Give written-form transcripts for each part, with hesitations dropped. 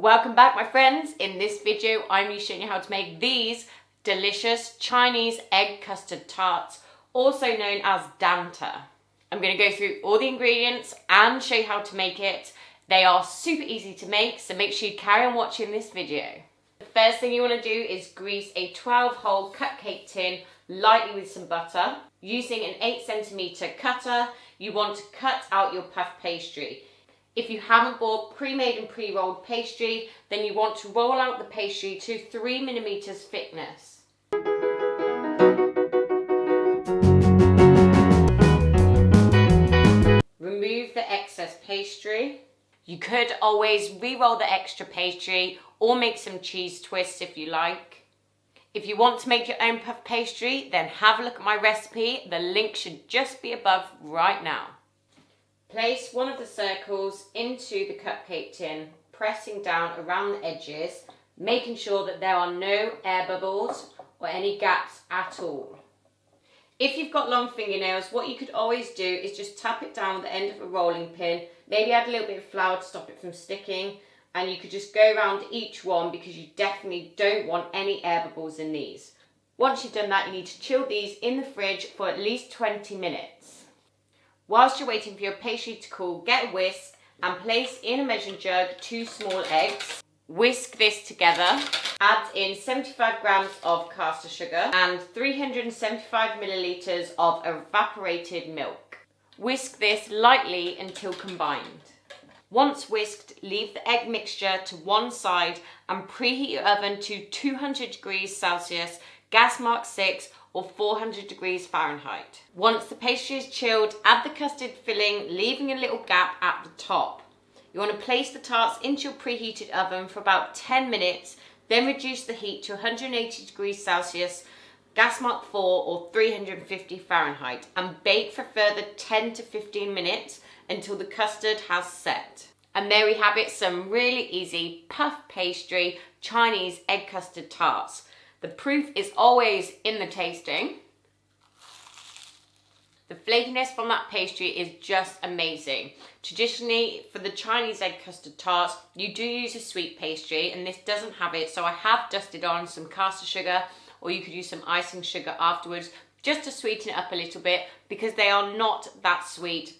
Welcome back, my friends. In this video, I'm going to be showing you how to make these delicious Chinese egg custard tarts, also known as danta. I'm going to go through all the ingredients and show you how to make it. They are super easy to make, so make sure you carry on watching this video. The first thing you want to do is grease a 12-hole cupcake tin lightly with some butter. Using an 8cm cutter, you want to cut out your puff pastry. If you haven't bought pre-made and pre-rolled pastry, then you want to roll out the pastry to 3mm thickness. Remove the excess pastry. You could always re-roll the extra pastry or make some cheese twists if you like. If you want to make your own puff pastry, then have a look at my recipe. The link should just be above right now. Place one of the circles into the cupcake tin, pressing down around the edges, making sure that there are no air bubbles or any gaps at all. If you've got long fingernails, what you could always do is just tap it down with the end of a rolling pin, maybe add a little bit of flour to stop it from sticking, and you could just go around each one because you definitely don't want any air bubbles in these. Once you've done that, you need to chill these in the fridge for at least 20 minutes. Whilst you're waiting for your pastry to cool, get a whisk and place in a measuring jug 2 small eggs. Whisk this together. Add in 75 grams of caster sugar and 375 millilitres of evaporated milk. Whisk this lightly until combined. Once whisked, leave the egg mixture to one side and preheat your oven to 200 degrees Celsius, gas mark 6 or 400 degrees Fahrenheit. Once the pastry is chilled, add the custard filling, leaving a little gap at the top. You want to place the tarts into your preheated oven for about 10 minutes, then reduce the heat to 180 degrees Celsius, gas mark 4 or 350 Fahrenheit, and bake for further 10 to 15 minutes until the custard has set. And there we have it, some really easy puff pastry Chinese egg custard tarts. The proof is always in the tasting. The flakiness from that pastry is just amazing. Traditionally, for the Chinese egg custard tarts, you do use a sweet pastry, and this doesn't have it, so I have dusted on some caster sugar, or you could use some icing sugar afterwards, just to sweeten it up a little bit, because they are not that sweet,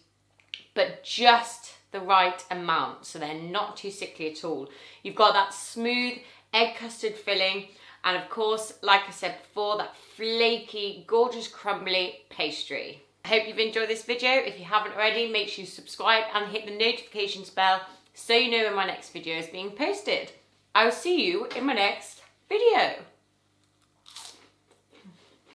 but just the right amount, so they're not too sickly at all. You've got that smooth egg custard filling, and of course, like I said before, that flaky, gorgeous, crumbly pastry. I hope you've enjoyed this video. If you haven't already, make sure you subscribe and hit the notifications bell so you know when my next video is being posted. I will see you in my next video.